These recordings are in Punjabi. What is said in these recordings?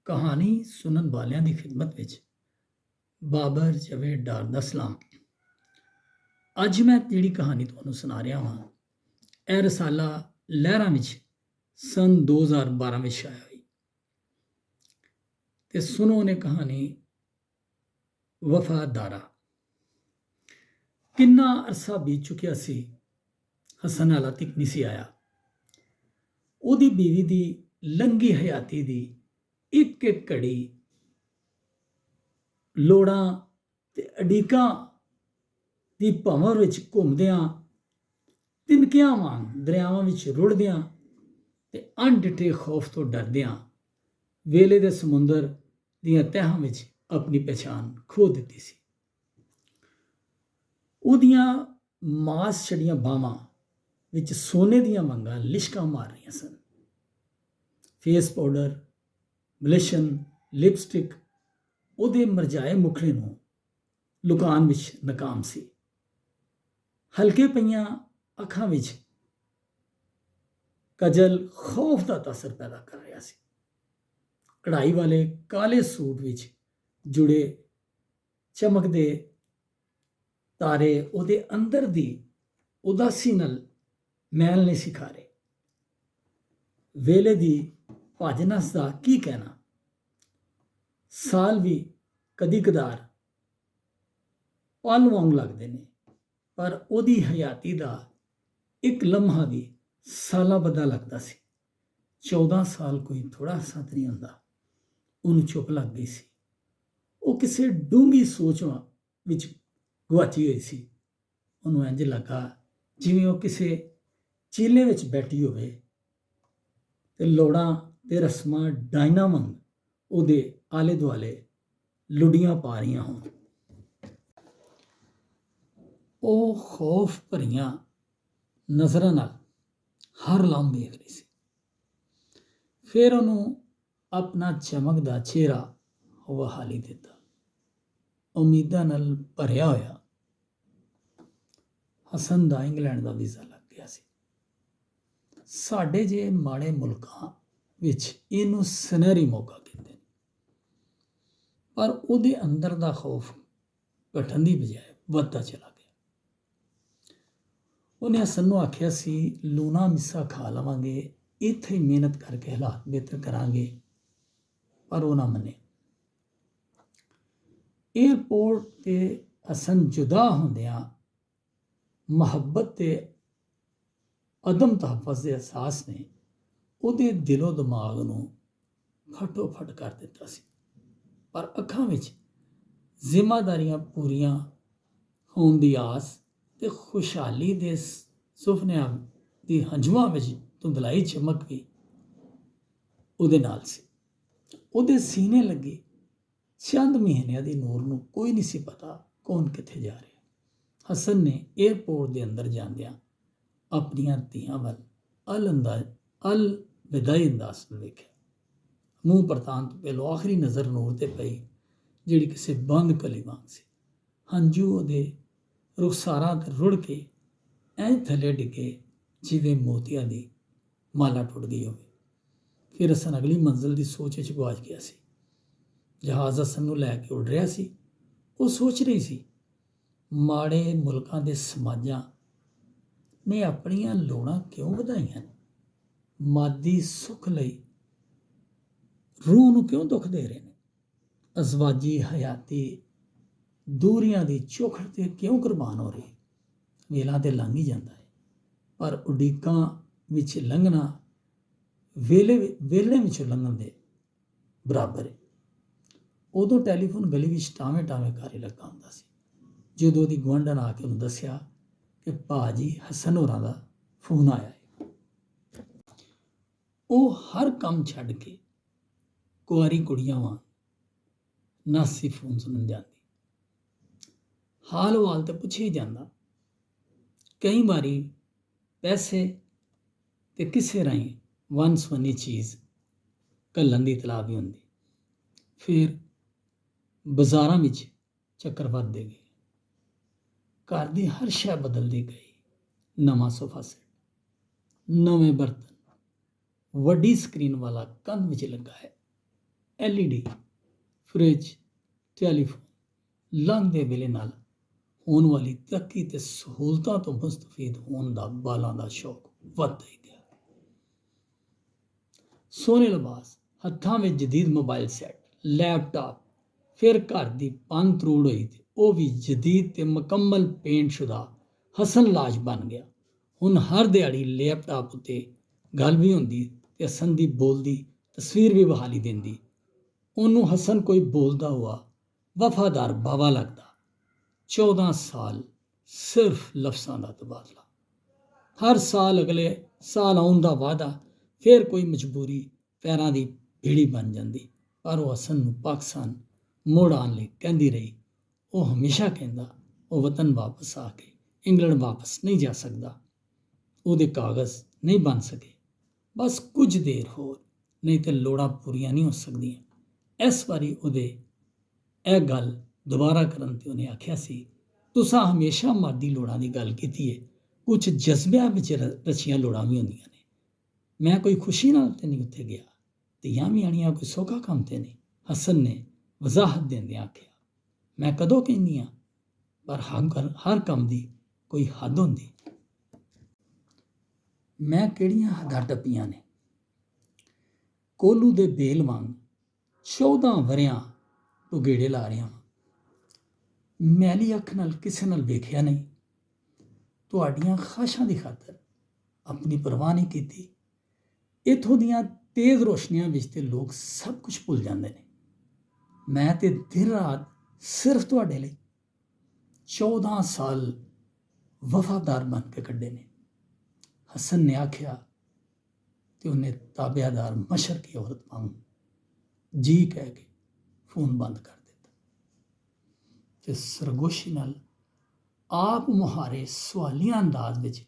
ਕਹਾਣੀ ਸੁਣਨ ਵਾਲਿਆਂ ਦੀ ਖਿਦਮਤ ਵਿੱਚ ਬਾਬਰ ਜਵੇਦ ਡਾਰ ਦਾ ਸਲਾਮ। ਅੱਜ ਮੈਂ ਜਿਹੜੀ ਕਹਾਣੀ ਤੁਹਾਨੂੰ ਸੁਣਾ ਰਿਹਾ ਹਾਂ, ਇਹ ਰਸਾਲਾ ਲਹਿਰਾਂ ਵਿੱਚ ਸਨ 2012 ਵਿੱਚ ਆਇਆ ਹੋਈ। ਤੇ ਸੁਣੋ ਨੇ ਕਹਾਣੀ ਵਫਾਦਾਰਾ। ਕਿੰਨਾ ਅਰਸਾ ਬੀਤ ਚੁੱਕਿਆ ਸੀ, ਹਸਨ ਹਾਲਾ ਤੱਕ ਨਹੀਂ ਸੀ ਆਇਆ। ਉਹਦੀ ਬੀਵੀ ਦੀ ਲੰਘੀ ਹਯਾਤੀ ਦੀ ਇੱਕ ਇੱਕ ਘੜੀ ਲੋੜਾਂ ਤੇ ਅਡੀਕਾਂ ਦੀ ਭੰਵਰ ਵਿੱਚ ਘੁੰਮਦਿਆਂ, ਤਿਨਕਿਆਂ ਵਾਂਗ ਦਰਿਆਵਾਂ ਵਿੱਚ ਰੁੜਦਿਆਂ ਤੇ ਅਣਡਿੱਠੇ ਖੌਫ ਤੋਂ ਡਰਦਿਆਂ ਵੇਲੇ ਦੇ ਸਮੁੰਦਰ ਦੀਆਂ ਤਹਿਾਂ ਵਿੱਚ ਆਪਣੀ ਪਛਾਣ ਖੋ ਦਿੱਤੀ ਸੀ। ਉਹਦੀਆਂ ਮਾਸ ਛੜੀਆਂ ਬਾਹਾਂ ਵਿੱਚ ਸੋਨੇ ਦੀਆਂ ਵੰਗਾਂ ਲਿਸ਼ਕਾਂ ਮਾਰ ਰਹੀਆਂ ਸਨ। ਫੇਸ ਪਾਊਡਰ, ਬਲਿਸ਼ਨ, ਲਿਪਸਟਿਕ ਉਹਦੇ ਮਰਝਾਏ ਮੁਖੜੇ ਨੂੰ ਲੁਕਾਉਣ ਵਿੱਚ ਨਾਕਾਮ ਸੀ। ਹਲਕੇ ਪਈਆਂ ਅੱਖਾਂ ਵਿੱਚ ਕਜਲ ਖੌਫ ਦਾ ਤਾਸਰ ਪੈਦਾ ਕਰ ਰਿਹਾ ਸੀ। ਕਢਾਈ ਵਾਲੇ ਕਾਲੇ ਸੂਟ ਵਿੱਚ ਜੁੜੇ ਚਮਕਦੇ ਤਾਰੇ ਉਹਦੇ ਅੰਦਰ ਦੀ ਉਦਾਸੀ ਨਾਲ ਮੈਲ ਨਹੀਂ ਸਿਖਾ ਰਹੇ। ਵੇਲੇ ਦੀ ਭੱਜ ਨੱਸ ਦਾ ਕੀ ਕਹਿਣਾ। ਸਾਲ ਵੀ ਕਦੀ ਕਦਾਰ ਪਲ ਵਾਂਗ ਲੱਗਦੇ ਨੇ, ਪਰ ਉਹਦੀ ਹਯਾਤੀ ਦਾ ਇੱਕ ਲਮਹਾ ਵੀ ਸਾਲਾਂ ਬੱਧਾ ਲੱਗਦਾ ਸੀ। 14 ਸਾਲ ਕੋਈ ਥੋੜਾ ਸੱਤ ਨਹੀਂ ਹੁੰਦਾ। ਉਹਨੂੰ ਚੁੱਪ ਲੱਗ ਗਈ ਸੀ। ਉਹ ਕਿਸੇ ਡੂੰਘੀ ਸੋਚ ਵਿੱਚ ਗੁਆਚੀ ਹੋਈ ਸੀ। ਉਹਨੂੰ ਇੰਝ ਲੱਗਾ ਜਿਵੇਂ ਉਹ ਕਿਸੇ ਚੀਲੇ ਵਿੱਚ ਬੈਠੀ ਹੋਵੇ ਤੇ ਲੋੜਾਂ ਤੇ ਰਸਮਾਂ ਡਾਇਨਾ ਵਾਂਗ ਉਹਦੇ ਆਲੇ ਦੁਆਲੇ ਲੁੱਡੀਆਂ ਪਾ ਰਹੀਆਂ ਹੋਣ। ਉਹ ਖੌਫ ਭਰੀਆਂ ਨਜ਼ਰਾਂ ਨਾਲ ਹਰ ਲੰਮ ਵੇਖ ਰਹੀ ਸੀ। ਫਿਰ ਉਹਨੂੰ ਆਪਣਾ ਚਮਕਦਾ ਚਿਹਰਾ ਵਹਾਲੀ ਦਿੱਤਾ। ਉਮੀਦਾਂ ਨਾਲ ਭਰਿਆ ਹੋਇਆ ਹਸਨ ਦਾ ਇੰਗਲੈਂਡ ਦਾ ਵੀਜ਼ਾ ਲੱਗ ਗਿਆ ਸੀ। ਸਾਡੇ ਜੇ ਮਾੜੇ ਮੁਲਕਾਂ ਵਿੱਚ ਇਹਨੂੰ ਸੁਨਹਿਰੀ ਮੌਕਾ ਕਹਿੰਦੇ ਨੇ, ਪਰ ਉਹਦੇ ਅੰਦਰ ਦਾ ਖੌਫ ਘਟਣ ਦੀ ਬਜਾਏ ਵੱਧਦਾ ਚਲਾ ਗਿਆ। ਉਹਨੇ ਹਸਨ ਨੂੰ ਆਖਿਆ ਸੀ, ਲੂਣਾ ਮਿੱਸਾ ਖਾ ਲਵਾਂਗੇ, ਇੱਥੇ ਹੀ ਮਿਹਨਤ ਕਰਕੇ ਹਾਲਾਤ ਬਿਹਤਰ ਕਰਾਂਗੇ, ਪਰ ਉਹ ਨਾ ਮੰਨੇ। ਏਅਰਪੋਰਟ ਤੇ ਹਸਨ ਜੁਦਾ ਹੁੰਦਿਆਂ ਮੁਹੱਬਤ ਤੇ ਅਦਮ ਤਹੱਫੁਜ਼ ਦੇ ਅਹਿਸਾਸ ਨੇ ਉਹਦੇ ਦਿਲੋਂ ਦਿਮਾਗ ਨੂੰ ਫਟੋ ਫਟ ਕਰ ਦਿੱਤਾ ਸੀ। ਪਰ ਅੱਖਾਂ ਵਿੱਚ ਜ਼ਿੰਮੇਦਾਰੀਆਂ ਪੂਰੀਆਂ ਹੋਣ ਦੀ ਆਸ ਤੇ ਖੁਸ਼ਹਾਲੀ ਦੇ ਸੁਪਨਿਆਂ ਦੀ ਹੰਝੂਆਂ ਵਿੱਚ ਧੁੰਦਲਾਈ ਚਮਕ ਵੀ ਉਹਦੇ ਨਾਲ ਸੀ। ਉਹਦੇ ਸੀਨੇ ਲੱਗੀ ਚੰਦ ਮਹੀਨਿਆਂ ਦੀ ਨੂਰ ਨੂੰ ਕੋਈ ਨਹੀਂ ਸੀ ਪਤਾ ਕੌਣ ਕਿੱਥੇ ਜਾ ਰਿਹਾ। ਹਸਨ ਨੇ ਏਅਰਪੋਰਟ ਦੇ ਅੰਦਰ ਜਾਂਦਿਆਂ ਆਪਣੀਆਂ ਧੀਆਂ ਵੱਲ ਅਲਵਿਦਾਈ ਅੰਦਾਜ਼ ਨਾਲ ਵੇਖਿਆ। ਮੂੰਹ ਪਰਤਾਨ ਤੋਂ ਪਹਿਲੋਂ ਆਖਰੀ ਨਜ਼ਰ ਨੂਰ ਤੇ ਪਈ, ਜਿਹੜੀ ਕਿਸੇ ਬੰਦ ਕਲੀ ਵਾਂਗ ਸੀ। ਹੰਝੂ ਉਹਦੇ ਰੁਖਸਾਰਾਂ ਤੇ ਰੁੜ ਕੇ ਐਂ ਥੱਲੇ ਡਿੱਗੇ ਜਿਵੇਂ ਮੋਤੀਆਂ ਦੀ ਮਾਲਾ ਟੁੱਟ ਗਈ ਹੋਵੇ। ਫਿਰ ਹਸਨ ਅਗਲੀ ਮੰਜ਼ਿਲ ਦੀ ਸੋਚ ਵਿੱਚ ਗੁਆਚ ਗਿਆ ਸੀ। ਜਹਾਜ਼ ਹਸਨ ਨੂੰ ਲੈ ਕੇ ਉੱਡ ਰਿਹਾ ਸੀ। ਉਹ ਸੋਚ ਰਹੀ ਸੀ, ਮਾੜੇ ਮੁਲਕਾਂ ਦੇ ਸਮਾਜਾਂ ਨੇ ਆਪਣੀਆਂ ਲੋੜਾਂ ਕਿਉਂ ਵਧਾਈਆਂ? ਮਾਦੀ ਸੁੱਖ ਲਈ ਰੂਹ ਨੂੰ ਕਿਉਂ ਦੁੱਖ ਦੇ ਰਹੇ ਨੇ? ਅਜ਼ਵਾਜੀ ਹਯਾਤੀ ਦੂਰੀਆਂ ਦੀ ਚੌਖੜ ਤੇ ਕਿਉਂ ਕੁਰਬਾਨ ਹੋ ਰਹੀ? ਵੇਲਾ ਤੇ ਲੰਘ ਹੀ ਜਾਂਦਾ ਹੈ, ਪਰ ਉਡੀਕਾਂ ਵਿੱਚ ਲੰਘਣਾ ਵੇਲੇ ਵਿੱਚੋਂ ਲੰਘਣ ਦੇ ਬਰਾਬਰ ਹੈ। ਉਦੋਂ ਟੈਲੀਫੋਨ ਗਲੀ ਵਿੱਚ ਟਾਵੇਂ ਟਾਵੇਂ ਘਰੇ ਲੱਗਾ ਹੁੰਦਾ ਸੀ। ਜਦੋਂ ਉਹਦੀ ਗੁਆਂਢਣ ਆ ਕੇ ਉਹਨੂੰ ਦੱਸਿਆ ਕਿ ਭਾਜੀ ਹਸਨ ਹੋਰਾਂ ਦਾ ਫੋਨ ਆਇਆ ਹੈ, ਉਹ ਹਰ ਕੰਮ ਛੱਡ ਕੇ ਕੁਆਰੀ ਕੁੜੀਆਂ ਵਾਂ ਨਾਸੀ ਫੋਨ ਸੁਣਨ ਜਾਂਦੀ। ਹਾਲ ਵਾਲ ਤੇ ਪੁੱਛਿਆ ਹੀ ਜਾਂਦਾ। ਕਈ ਵਾਰੀ ਪੈਸੇ ਤੇ ਕਿਸੇ ਰਾਹੀਂ ਵੰਨ ਸਵੰਨੀ ਚੀਜ਼ ਘੱਲਣ ਦੀ ਇਤਲਾਹ ਵੀ ਹੁੰਦੀ। ਫਿਰ ਬਾਜ਼ਾਰਾਂ ਵਿੱਚ ਚੱਕਰ ਵੱਧਦੇ ਗਏ। ਘਰ ਦੀ ਹਰ ਸ਼ੈ ਬਦਲਦੀ ਗਈ। ਨਵਾਂ ਸੋਫਾ ਸੈੱਟ, ਨਵੇਂ ਬਰਤਨ, ਵੱਡੀ ਸਕਰੀਨ ਵਾਲਾ ਕੰਧ ਵਿੱਚ ਲੱਗਾ ਹੈ। LED, ਫਰਿੱਜ, ਟੈਲੀਫੋਨ ਲੰਘਦੇ ਵੇਲੇ ਨਾਲ ਹੋਣ ਵਾਲੀ ਤਰੱਕੀ ਤੇ ਸਹੂਲਤਾਂ ਤੋਂ ਮੁਸਤਫੀਦ ਹੋਣ ਦਾ ਬਾਲਾਂ ਦਾ ਸ਼ੌਕ ਵੱਧਦਾ ਹੀ ਗਿਆ। ਸੋਹਣੇ ਲਿਬਾਸ, ਹੱਥਾਂ ਵਿੱਚ ਜਦੀਦ ਮੋਬਾਈਲ ਸੈੱਟ, ਲੈਪਟਾਪ, ਫਿਰ ਘਰ ਦੀ ਪੰਨ ਤਰੋੜ ਹੋਈ ਤੇ ਉਹ ਵੀ ਜਦੀਦ ਤੇ ਮੁਕੰਮਲ ਪੇਂਟ ਸ਼ੁਦਾ ਹਸਨ ਲਾਜ ਬਣ ਗਿਆ। ਹੁਣ ਹਰ ਦਿਹਾੜੀ ਲੈਪਟਾਪ ਉੱਤੇ ਗੱਲ ਵੀ ਹੁੰਦੀ ਤੇ ਹਸਨ ਦੀ ਬੋਲਦੀ ਤਸਵੀਰ ਵੀ ਬਹਾਲੀ ਦਿੰਦੀ। ਉਹਨੂੰ ਹਸਨ ਕੋਈ ਬੋਲਦਾ ਹੋਇਆ ਵਫਾਦਾਰ ਬਾਵਾ ਲੱਗਦਾ। 14 ਸਾਲ ਸਿਰਫ ਲਫ਼ਜ਼ਾਂ ਦਾ ਤਬਾਦਲਾ, ਹਰ ਸਾਲ ਅਗਲੇ ਸਾਲ ਆਉਣ ਦਾ ਵਾਅਦਾ, ਫਿਰ ਕੋਈ ਮਜਬੂਰੀ ਪੈਰਾਂ ਦੀ ਭੀੜੀ ਬਣ ਜਾਂਦੀ। ਪਰ ਉਹ ਹਸਨ ਨੂੰ ਪਾਕਿਸਤਾਨ ਮੁੜ ਆਉਣ ਲਈ ਕਹਿੰਦੀ ਰਹੀ। ਉਹ ਹਮੇਸ਼ਾ ਕਹਿੰਦਾ ਉਹ ਵਤਨ ਵਾਪਸ ਆ ਕੇ ਇੰਗਲੈਂਡ ਵਾਪਸ ਨਹੀਂ ਜਾ ਸਕਦਾ। ਉਹਦੇ ਕਾਗਜ਼ ਨਹੀਂ ਬਣ ਸਕੇ, ਬਸ ਕੁਝ ਦੇਰ ਹੋਰ, ਨਹੀਂ ਤੇ ਲੋੜਾਂ ਪੂਰੀਆਂ ਨਹੀਂ ਹੋ ਸਕਦੀਆਂ। ਇਸ ਵਾਰੀ ਉਹਦੇ ਇਹ ਗੱਲ ਦੁਬਾਰਾ ਕਰਨ ਤੇ ਉਹਨੇ ਆਖਿਆ ਸੀ, ਤੁਸਾਂ ਹਮੇਸ਼ਾ ਮਾਦੀ ਲੋੜਾਂ ਦੀ ਗੱਲ ਕੀਤੀ ਹੈ, ਕੁਝ ਜਜ਼ਬਿਆਂ ਵਿੱਚ ਰਚੀਆਂ ਲੋੜਾਂ ਵੀ ਹੁੰਦੀਆਂ ਨੇ। ਮੈਂ ਕੋਈ ਖੁਸ਼ੀ ਨਾਲ ਤੇ ਨਹੀਂ ਉੱਥੇ ਗਿਆ, ਧੀਆਂ ਵੀ ਆਣੀਆਂ ਕੋਈ ਸੌਖਾ ਕੰਮ ਤੇ ਨਹੀਂ। ਹਸਨ ਨੇ ਵਜ਼ਾਹਤ ਦਿੰਦਿਆਂ ਆਖਿਆ, ਮੈਂ ਕਦੋਂ ਕਹਿੰਦੀ ਹਾਂ, ਪਰ ਹਰ ਕੰਮ ਦੀ ਕੋਈ ਹੱਦ ਹੁੰਦੀ। ਮੈਂ ਕਿਹੜੀਆਂ ਹੱਦਾਂ ਟੱਪੀਆਂ ਨੇ। ਕੋਲੂ ਦੇ ਬੇਲ ਵਾਂਗ 14 ਵਰਿਆਂ ਤੋਂ ਗੇੜੇ ਲਾ ਰਿਹਾ ਵਾਂ। ਮੈਲੀ ਅੱਖ ਨਾਲ ਕਿਸੇ ਨਾਲ ਵੇਖਿਆ ਨਹੀਂ। ਤੁਹਾਡੀਆਂ ਖਾਸ਼ਾਂ ਦੀ ਖਾਤਰ ਆਪਣੀ ਪਰਵਾਹ ਨਹੀਂ ਕੀਤੀ। ਇੱਥੋਂ ਦੀਆਂ ਤੇਜ਼ ਰੋਸ਼ਨੀਆਂ ਵਿੱਚ ਤੇ ਲੋਕ ਸਭ ਕੁਝ ਭੁੱਲ ਜਾਂਦੇ ਨੇ। ਮੈਂ ਤੇ ਦਿਨ ਰਾਤ ਸਿਰਫ ਤੁਹਾਡੇ ਲਈ 14 ਸਾਲ ਵਫਾਦਾਰ ਬਣ ਕੇ ਕੱਢੇ ਨੇ। ਹਸਨ ਨੇ ਆਖਿਆ ਤੇ ਉਹਨੇ ਤਾਬਿਆਦਾਰ ਮਸ਼ਰਕੀ ਔਰਤ ਵਾਂਗ ਜੀ ਕਹਿ ਕੇ ਫੋਨ ਬੰਦ ਕਰ ਦਿੱਤਾ ਤੇ ਸਰਗੋਸ਼ੀ ਨਾਲ ਆਪ ਮੁਹਾਰੇ ਸਵਾਲੀਆ ਅੰਦਾਜ਼ ਵਿੱਚ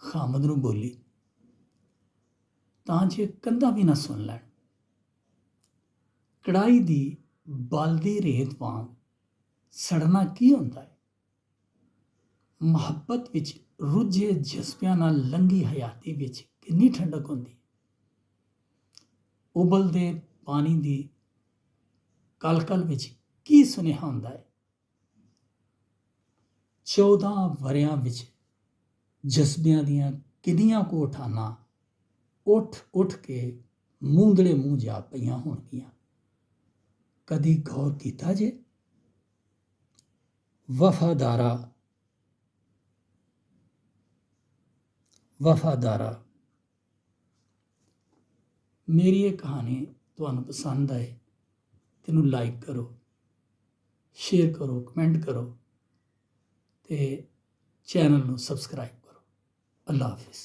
ਖਾਮਦ ਨੂੰ ਬੋਲੀ, ਤਾਂ ਜੇ ਕੰਧਾਂ ਵੀ ਨਾ ਸੁਣ ਲੈਣ। ਕੜਾਈ ਦੀ ਬਲਦੀ ਰੇਤ ਵਾਂਗ ਸੜਨਾ ਕੀ ਹੁੰਦਾ ਹੈ? ਮੁਹੱਬਤ ਵਿੱਚ ਰੁੱਝੇ ਜਜ਼ਬਿਆਂ ਨਾਲ ਲੰਘੀ ਹਯਾਤੀ ਵਿੱਚ ਕਿੰਨੀ ਠੰਡਕ ਹੁੰਦੀ। ਉਬਲਦੇ ਪਾਣੀ ਦੀ ਕਲਕਲ ਵਿੱਚ ਕੀ ਸੁਨੇਹਾ ਹੁੰਦਾ ਹੈ? 14 ਵਰਿਆਂ ਵਿੱਚ ਜਜ਼ਬਿਆਂ ਦੀਆਂ ਕਿੰਨੀਆਂ ਕੁ ਉਠਾਨਾਂ ਉੱਠ ਉੱਠ ਕੇ ਮੂੰਦਲੇ ਮੂੰਹ ਜਾ ਪਈਆਂ ਹੋਣਗੀਆਂ। ਕਦੀ ਗੌਰ ਕੀਤਾ ਜੇ? ਵਫਾਦਾਰਾ, ਮੇਰੀ ਇਹ ਕਹਾਣੀ ਤੁਹਾਨੂੰ ਪਸੰਦ ਆਏ ਤੈਨੂੰ ਲਾਈਕ ਕਰੋ, ਸ਼ੇਅਰ ਕਰੋ, ਕਮੈਂਟ ਕਰੋ ਤੇ ਚੈਨਲ ਨੂੰ ਸਬਸਕ੍ਰਾਈਬ ਕਰੋ। ਅੱਲਾ ਹਾਫਿਜ਼।